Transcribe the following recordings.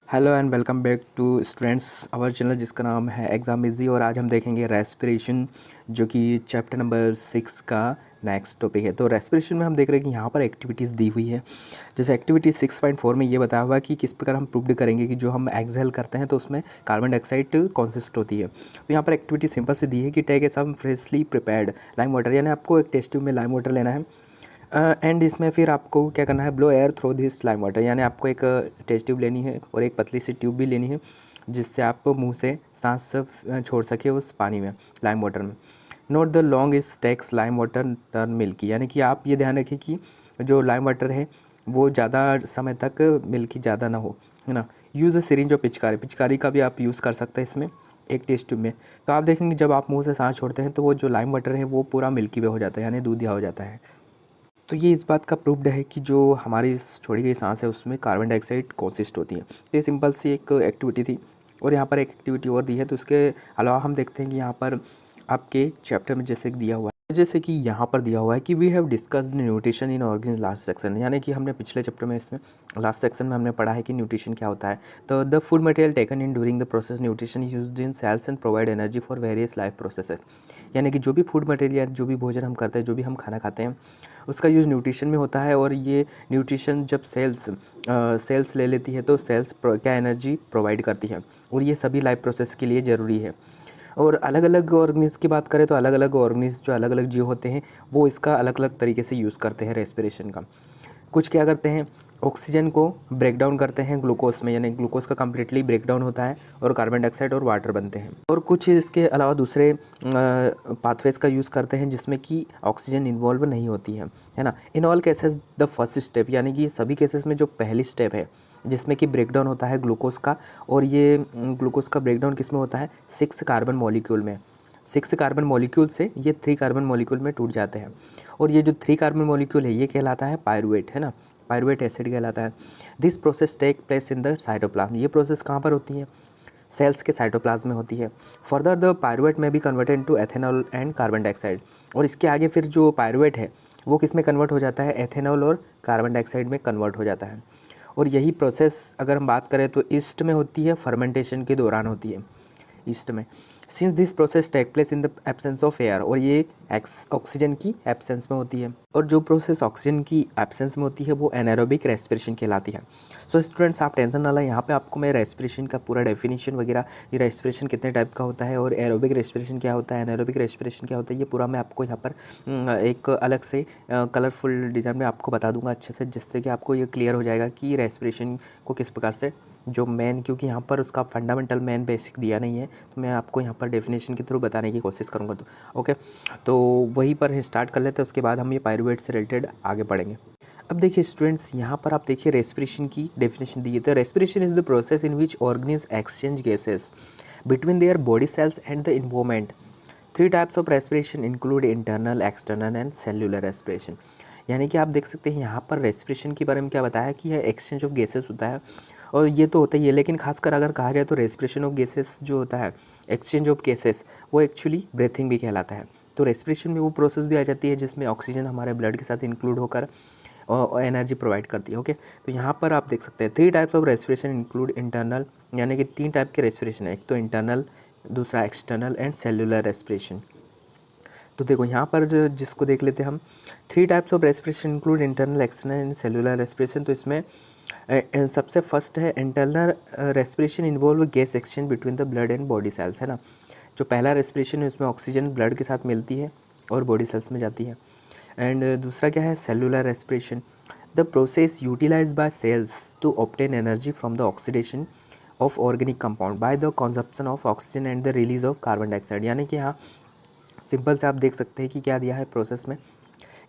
Hello and welcome back to students our channel जिसका नाम है एग्ज़ाम इजी। और आज हम देखेंगे रेस्पिरेशन जो कि चैप्टर नंबर 6 का नेक्स्ट टॉपिक है। तो रेस्पिरेशन में हम देख रहे हैं कि यहाँ पर एक्टिविटीज़ दी हुई है। जैसे एक्टिविटी 6.4 में ये बताया हुआ है कि किस प्रकार हम प्रूव करेंगे कि जो हम एक्सहेल करते हैं तो उसमें कार्बन डाइऑक्साइड कॉन्सिस्ट होती है। तो यहाँ पर एक्टिविटी सिंपल से दी है कि take a some freshly prepared lime water, यानी आपको एक टेस्ट ट्यूब में लाइम वाटर लेना है एंड इसमें फिर आपको क्या करना है, blow air through this lime water, यानी आपको एक टेस्ट ट्यूब लेनी है और एक पतली सी ट्यूब भी लेनी है जिससे आप मुंह से सांस छोड़ सके उस पानी में, लाइम वाटर में। Note the long is takes lime water turn milky, यानी कि आप ये ध्यान रखें कि जो लाइम वाटर है वो ज़्यादा समय तक मिल्की ज़्यादा ना हो, है ना। यूज़ अ सिरिंज और पिचकारी, पिचकारी का भी आप यूज़ कर सकते हैं इसमें एक टेस्ट ट्यूब में। तो आप देखेंगे जब आप मुंह से सांस छोड़ते हैं तो वो जो लाइम वाटर है वो पूरा मिल्की वे हो जाता है, यानी दूधिया हो जाता है। तो ये इस बात का प्रूव्ड है कि जो हमारी छोड़ी गई सांस है उसमें कार्बन डाइऑक्साइड कॉन्सिस्ट होती है। तो ये सिंपल सी एक एक्टिविटी थी और यहाँ पर एक एक्टिविटी और दी है। तो उसके अलावा हम देखते हैं कि यहाँ पर आपके चैप्टर में जैसे दिया हुआ है, जैसे कि यहाँ पर दिया हुआ है कि we have discussed nutrition in organs last section, यानी कि हमने पिछले चैप्टर में इसमें लास्ट सेक्शन में हमने पढ़ा है कि न्यूट्रिशन क्या होता है। तो the food material taken in during the process nutrition used in cells and provide energy for various life processes, यानी कि जो भी फूड मटेरियल, जो भी भोजन हम करते हैं, जो भी हम खाना खाते हैं उसका यूज़ न्यूट्रिशन में होता है। और ये न्यूट्रिशन जब सेल्स ले लेती है तो सेल्स क्या एनर्जी प्रोवाइड करती है और ये सभी लाइफ प्रोसेस के लिए ज़रूरी है। और अलग अलग ऑर्गेनिज की बात करें तो अलग अलग ऑर्गेनिज जो अलग अलग जीव होते हैं वो इसका अलग अलग तरीके से यूज़ करते हैं रेस्पिरेशन का। कुछ क्या करते हैं, ऑक्सीजन को ब्रेक डाउन करते हैं ग्लूकोज में, यानी ग्लूकोज का कम्प्लीटली ब्रेक डाउन होता है और कार्बन डाइऑक्साइड और वाटर बनते हैं। और कुछ इसके अलावा दूसरे पाथवेज का यूज़ करते हैं जिसमें कि ऑक्सीजन इन्वॉल्व नहीं होती है ना। In all cases the first step, यानी कि सभी केसेस में जो पहली स्टेप है जिसमें कि ब्रेक डाउन होता है ग्लूकोज का, और ये ग्लूकोज का ब्रेक डाउन किस में होता है, 6 कार्बन मॉलिक्यूल में। 6 कार्बन मॉलिक्यूल से ये 3 कार्बन मॉलिक्यूल में टूट जाते हैं और ये जो 3 कार्बन मॉलिक्यूल है ये कहलाता है पायरुवेट, है ना, पायरुवेट एसिड कहलाता है। This process take place in the cytoplasm, ये प्रोसेस कहाँ पर होती है, सेल्स के साइटोप्लाज्म में होती है। फर्दर द पायरुवेट में भी converted into ethanol and carbon dioxide, और इसके आगे फिर जो पायरुवेट है वो किस में कन्वर्ट हो जाता है, एथेनॉल और कार्बन डाइऑक्साइड में कन्वर्ट हो जाता है। और यही प्रोसेस अगर हम बात करें तो ईस्ट में होती है, फर्मेंटेशन के दौरान होती है ईस्ट में। Since this process take place in the absence of air, और ये ऑक्सीजन की एब्सेंस में होती है। और जो प्रोसेस ऑक्सीजन की एब्सेंस में होती है वो एनारोबिक रेस्पिरेशन कहलाती है। सो स्टूडेंट्स आप टेंशन ना लें, यहाँ पे आपको मैं रेस्पिरेशन का पूरा डेफिनेशन वगैरह, ये रेस्पिरेशन कितने टाइप का होता है और एरोबिक रेस्पिरेशन क्या होता है, एनारोबिक रेस्पिरेशन क्या होता है, ये पूरा मैं आपको यहाँ पर एक अलग से कलरफुल डिज़ाइन में आपको बता दूंगा अच्छे से, जिससे कि आपको ये क्लियर हो जाएगा कि रेस्पिरेशन को किस प्रकार से जो मेन, क्योंकि यहाँ पर उसका फंडामेंटल मेन बेसिक दिया नहीं है तो मैं आपको यहाँ पर डेफिनेशन के थ्रू बताने की कोशिश करूँगा। तो ओके, तो वहीं पर स्टार्ट कर लेते हैं, उसके बाद हम ये पायरुवेट से रिलेटेड आगे बढ़ेंगे। अब देखिए स्टूडेंट्स, यहाँ पर आप देखिए रेस्पिरेशन की डेफिनेशन दी है। तो respiration is the process in which organisms exchange gases between their body cells and the environment. 3 types of respiration include internal, external and cellular respiration, यानी कि आप देख सकते हैं यहाँ पर रेस्पिरेशन के बारे में क्या बताया कि यह एक्सचेंज ऑफ गैसेस होता है, और ये तो होता ही है, लेकिन खासकर अगर कहा जाए तो रेस्पिरेशन ऑफ गैसेस जो होता है, एक्सचेंज ऑफ गैसेस, वो एक्चुअली ब्रीथिंग भी कहलाता है। तो रेस्पिरेशन में वो प्रोसेस भी आ जाती है जिसमें ऑक्सीजन हमारे ब्लड के साथ इंक्लूड होकर एनर्जी प्रोवाइड करती है। ओके, तो यहाँ पर आप देख सकते हैं 3 types of respiration include internal, यानी कि 3 टाइप के रेस्पिरेशन है, एक तो इंटरनल, दूसरा एक्सटर्नल एंड सेल्यूलर रेस्पिरेशन। तो देखो यहाँ पर जिसको देख लेते हैं हम, 3 types of respiration include internal, external and cellular respiration. तो इसमें सबसे फर्स्ट है internal respiration involve gas exchange between the blood and body cells, है ना। जो पहला रेस्पिरेशन है उसमें ऑक्सीजन ब्लड के साथ मिलती है और बॉडी सेल्स में जाती है। एंड दूसरा क्या है, cellular respiration, the process utilise by cells to obtain energy from the oxidation of organic compound by the consumption of oxygen and the release of carbon dioxide, यानी कि यहाँ सिंपल से आप देख सकते हैं कि क्या दिया है प्रोसेस में,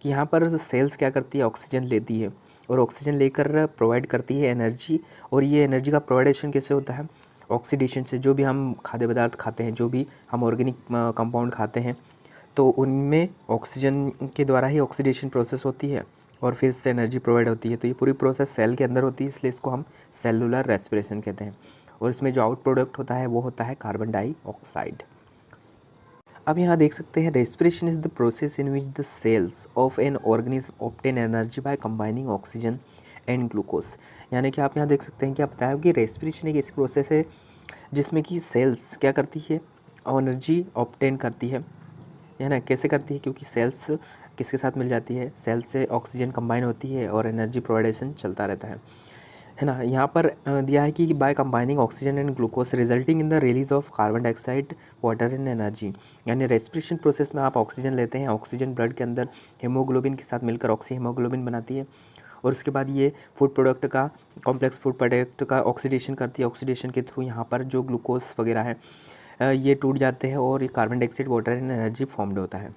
कि यहाँ पर सेल्स क्या करती है, ऑक्सीजन लेती है और ऑक्सीजन लेकर प्रोवाइड करती है एनर्जी। और ये एनर्जी का प्रोवाइडेशन कैसे होता है, ऑक्सीडेशन से। जो भी हम खाद्य पदार्थ खाते हैं, जो भी हम ऑर्गेनिक कंपाउंड खाते हैं, तो उनमें ऑक्सीजन के द्वारा ही ऑक्सीडेशन प्रोसेस होती है और फिर इससे एनर्जी प्रोवाइड होती है। तो ये पूरी प्रोसेस सेल के अंदर होती है, इसलिए इसको हम सेलुलर रेस्पिरेशन कहते हैं। और इसमें जो आउट प्रोडक्ट होता है वो होता है कार्बन डाइऑक्साइड। अब यहाँ देख सकते हैं respiration is the process in which the cells of an organism obtain energy by combining oxygen and glucose. यानी कि आप यहाँ देख सकते हैं कि आप बताया कि रेस्पिरेशन एक ऐसी प्रोसेस है जिसमें कि सेल्स क्या करती है, एनर्जी ऑब्टेन करती है ना। कैसे करती है, क्योंकि सेल्स किसके साथ मिल जाती है, सेल्स से ऑक्सीजन कंबाइन होती है और एनर्जी प्रोवाइडेशन चलता रहता है ना। यहाँ पर दिया है कि bye combining oxygen and glucose resulting in the release of carbon dioxide, water and energy. यानी रेस्पिरेशन प्रोसेस में आप ऑक्सीजन लेते हैं, ऑक्सीजन ब्लड के अंदर हीमोग्लोबिन के साथ मिलकर ऑक्सी हीमोग्लोबिन बनाती है और उसके बाद ये फूड प्रोडक्ट का, कॉम्प्लेक्स फूड प्रोडक्ट का ऑक्सीडेशन करती है। ऑक्सीडेशन के थ्रू यहाँ पर जो ग्लूकोज वगैरह है ये टूट जाते हैं और ये carbon dioxide, water and energy formed होता है।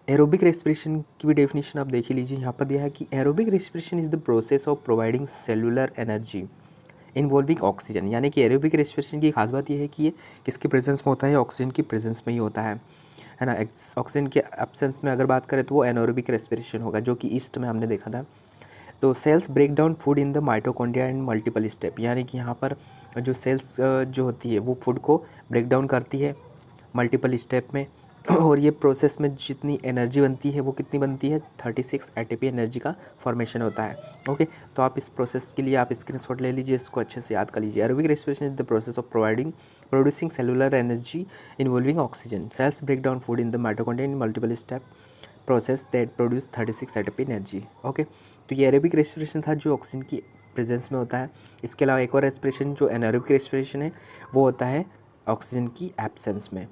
एरोबिक रेस्पिरेशन की भी डेफिनेशन आप देख ही लीजिए। यहाँ पर दिया है कि aerobic respiration is the process of providing cellular energy involving oxygen. यानी कि एरोबिक रेस्पिरेशन की खास बात यह है कि ये किसके प्रेजेंस में होता है, ऑक्सीजन की प्रेजेंस में ही होता है ना। ऑक्सीजन के एब्सेंस में अगर बात करें तो वो एनोरोबिक रेस्पिरेशन होगा, जो कि ईस्ट में हमने देखा था। तो cells break down food in the mitochondria and multiple step. यानी कि यहाँ पर जो सेल्स जो होती है वो फूड को ब्रेक डाउन करती है मल्टीपल स्टेप में, और ये प्रोसेस में जितनी एनर्जी बनती है वो कितनी बनती है, 36 एटीपी एनर्जी का फॉर्मेशन होता है। ओके, तो आप इस प्रोसेस के लिए आप स्क्रीनशॉट ले लीजिए, इसको अच्छे से याद कर लीजिए। Aerobic respiration is the process of producing cellular energy involving oxygen. Cells break down food in the mitochondria in multiple step process that produce 36 ATP energy. Okay, तो ये एरोबिक रेस्पिरेशन था जो ऑक्सीजन की प्रेजेंस में होता है। इसके अलावा एक और रेस्पिरेशन जो एनारोबिक रेस्पिरेशन है वो होता है ऑक्सीजन की एब्सेंस में।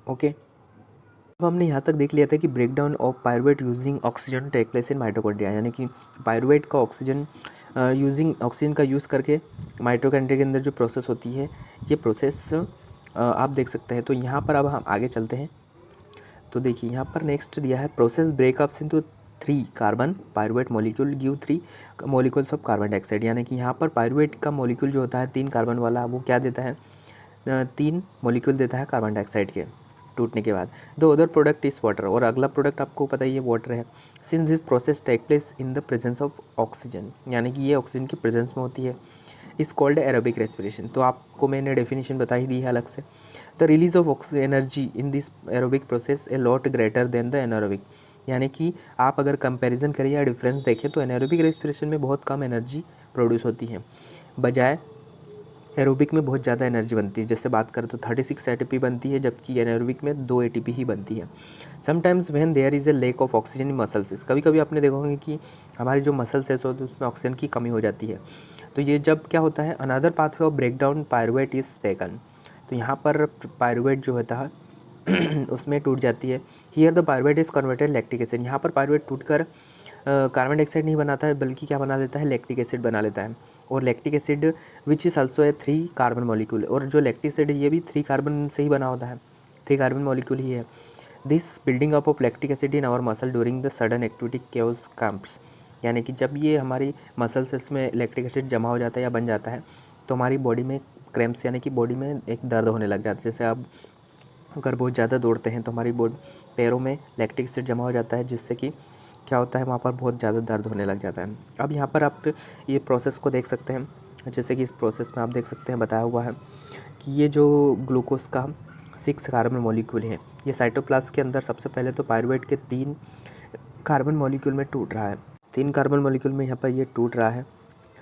ओके, अब हमने यहाँ तक देख लिया था कि break down of pyruvate using oxygen take place in mitochondria. यानी कि पायरुवेट का ऑक्सीजन यूजिंग ऑक्सीजन का यूज़ करके माइटोकॉन्ड्रिया के अंदर जो प्रोसेस होती है ये प्रोसेस आप देख सकते हैं। तो यहाँ पर अब हम आगे चलते हैं। तो देखिए यहाँ पर नेक्स्ट दिया है process breakups into 3 carbon pyruvate molecule give 3 molecules of carbon dioxide. यानी कि यहाँ पर पायरुवेट का मॉलिक्यूल जो होता है 3 कार्बन वाला, वो क्या देता है, 3 मॉलिक्यूल देता है कार्बन डाइऑक्साइड के टूटने के बाद। The other product is water, और अगला प्रोडक्ट आपको पता ही है वाटर है। Since this process take place in the presence of oxygen, यानी कि ये ऑक्सीजन की प्रेजेंस में होती है, इज कॉल्ड एरोबिक रेस्पिरेशन। तो आपको मैंने डेफिनेशन बता ही दी है अलग से। The release of energy in this aerobic process a lot greater than the anaerobic. यानी कि आप अगर कंपैरिजन करें या डिफरेंस देखें तो एनारोबिक रेस्पिरेशन में बहुत कम एनर्जी प्रोड्यूस होती है, बजाय एरोबिक में बहुत ज़्यादा एनर्जी बनती है। जैसे बात करें तो 36 एटीपी बनती है, जबकि एनारोबिक में 2 एटीपी ही बनती है। Sometimes when there is a lack of oxygen in muscle cells, कभी कभी आपने देखा होगा कि हमारी जो मसल सेल्स होती है उसमें ऑक्सीजन की कमी हो जाती है। तो ये जब क्या होता है, another pathway of break down pyruvate is taken. तो यहाँ पर पायरुवेट जो होता है उसमें टूट जाती है। Here the pyruvate is converted lactic acid. यहाँ पर पायरुवेट टूट कर कार्बन डाइऑक्साइड नहीं बनाता है, बल्कि क्या बना लेता है, लैक्टिक एसिड बना लेता है। और lactic acid which is also a 3 carbon molecule, और जो लैक्टिक एसिड है ये भी 3 कार्बन से ही बना होता है, 3 कार्बन मॉलिक्यूल ही है। This building up of lactic acid in our muscle during the sudden activity causes cramps. यानी कि जब ये हमारी मसल सेल्स में लैक्टिक एसिड जमा हो जाता है या बन जाता है तो हमारी बॉडी में क्रैम्प्स, यानी कि बॉडी में एक दर्द होने लग जाता है। जैसे आप अगर बहुत ज़्यादा दौड़ते हैं तो हमारी पैरों में लैक्टिक एसिड जमा हो जाता है, जिससे कि क्या होता है, वहाँ पर बहुत ज़्यादा दर्द होने लग जाता है। अब यहाँ पर आप ये प्रोसेस को देख सकते हैं। जैसे कि इस प्रोसेस में आप देख सकते हैं बताया हुआ है कि ये जो ग्लूकोज का 6 कार्बन मॉलिक्यूल है, ये साइटोप्लाज्म के अंदर सबसे पहले तो पायरुवेट के 3 कार्बन मॉलिक्यूल में टूट रहा है। 3 कार्बन मॉलिक्यूल में यहाँ पर ये टूट रहा है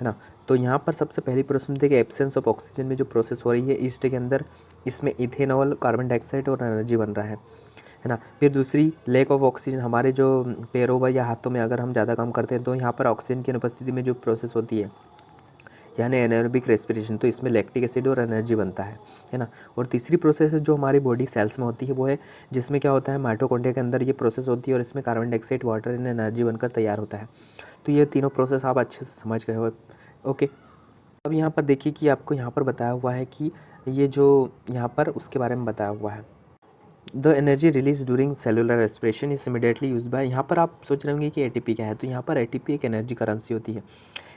ना। तो यहाँ पर सबसे पहली प्रोसेस देखिए एब्सेंस ऑफ ऑक्सीजन में जो प्रोसेस हो रही है ईस्ट के अंदर, इसमें इथेनॉल, कार्बन डाइऑक्साइड और एनर्जी बन रहा है ना। फिर दूसरी लैक ऑफ ऑक्सीजन, हमारे जो पैरों या हाथों में अगर हम ज़्यादा काम करते हैं तो यहाँ पर ऑक्सीजन की अनुपस्थिति में जो प्रोसेस होती है यानी एनारोबिक रेस्पिरेशन, तो इसमें लैक्टिक एसिड और एनर्जी बनता है ना। और तीसरी प्रोसेस जो हमारी बॉडी सेल्स में होती है वो है जिसमें क्या होता है, माइटोकॉन्ड्रिया के अंदर ये प्रोसेस होती है और इसमें carbon dioxide, water and energy बनकर तैयार होता है। तो ये तीनों प्रोसेस आप अच्छे से समझ गए हो। ओके, अब यहाँ पर देखिए कि आपको यहाँ पर बताया हुआ है कि ये जो यहाँ पर उसके बारे में बताया हुआ है, the energy release during cellular respiration is immediately use by. यहाँ पर आप सोच रहे होंगे कि एटीपी क्या है, तो यहाँ पर एटीपी एक एनर्जी करेंसी होती है।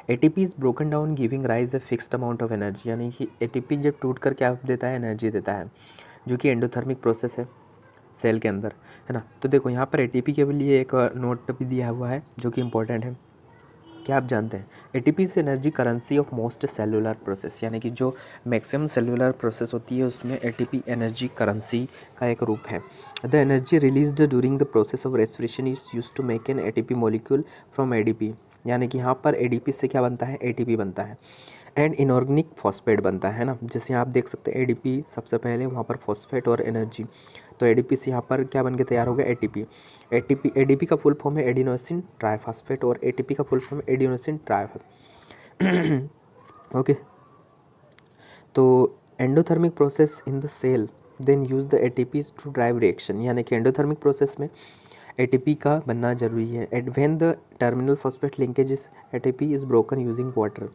ATP is broken down giving rise a fixed amount of energy. यानी कि एटीपी जब टूट कर क्या देता है, एनर्जी देता है, जो कि एंडोथर्मिक प्रोसेस है सेल के अंदर, है ना। तो देखो यहाँ पर एटीपी के लिए एक नोट भी दिया हुआ है जो कि इम्पोर्टेंट है। क्या आप जानते हैं ATP is energy currency of most cellular process, यानी कि जो मैक्सिमम सेलुलर प्रोसेस होती है उसमें एटीपी एनर्जी करेंसी का एक रूप है। The energy released during the process of respiration is use to make an ATP molecule from ADP, यानी कि यहाँ पर एडीपी से क्या बनता है, एटीपी बनता है एंड इनऑर्गेनिक फॉस्फेट बनता है ना। जैसे आप देख सकते हैं एडीपी सबसे पहले, वहाँ पर फॉस्फेट और एनर्जी, तो एडीपी से यहाँ पर क्या बन के तैयार हो गया, एटीपी। एडीपी का फुल फॉर्म है एडिनोसिन ट्राइफॉस्फेट और एटीपी का फुल फॉर्म है एडिनोसिन ट्राइफॉस्फेट। ओके, तो endothermic process in the cell then use the ATPs to drive reaction, यानी कि एंडोथर्मिक प्रोसेस में एटीपी का बनना जरूरी है। At when the terminal phosphate linkage is ATP is broken using water,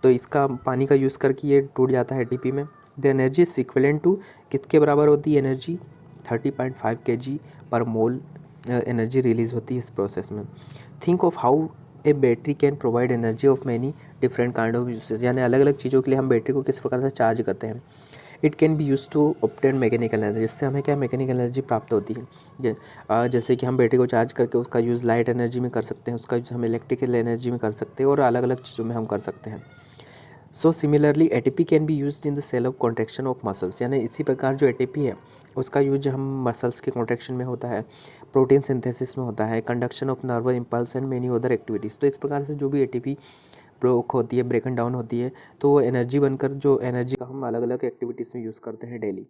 तो इसका पानी का यूज़ करके ये टूट जाता है एटीपी में। The energy is equivalent to, कितने बराबर होती है एनर्जी, 30.5 kg पर मोल एनर्जी रिलीज होती है इस प्रोसेस में। Think of how a battery can provide energy of many different kind of usage, यानी अलग अलग चीज़ों के लिए हम बैटरी को किस प्रकार से चार्ज करते हैं। It can be use to obtain mechanical energy, जिससे हमें क्या मैकेनिकल एनर्जी प्राप्त होती है। जैसे कि हम बैटरी को चार्ज करके उसका यूज़ लाइट एनर्जी में कर सकते हैं, उसका यूज़ हम इलेक्ट्रिकल एनर्जी में कर सकते हैं और अलग अलग चीज़ों में हम कर सकते हैं। So similarly ATP can be used in the cell of contraction of muscles, यानी इसी प्रकार जो एटीपी है उसका यूज हम मसल्स के कॉन्ट्रैक्शन में होता है, प्रोटीन सिंथेसिस में होता है, conduction of nerve impulse and many other activities. तो इस प्रकार से जो भी एटीपी ब्रोक होती है, ब्रेकन डाउन होती है, तो वो एनर्जी बनकर जो एनर्जी का हम अलग अलग एक्टिविटीज़ में यूज़ करते हैं डेली।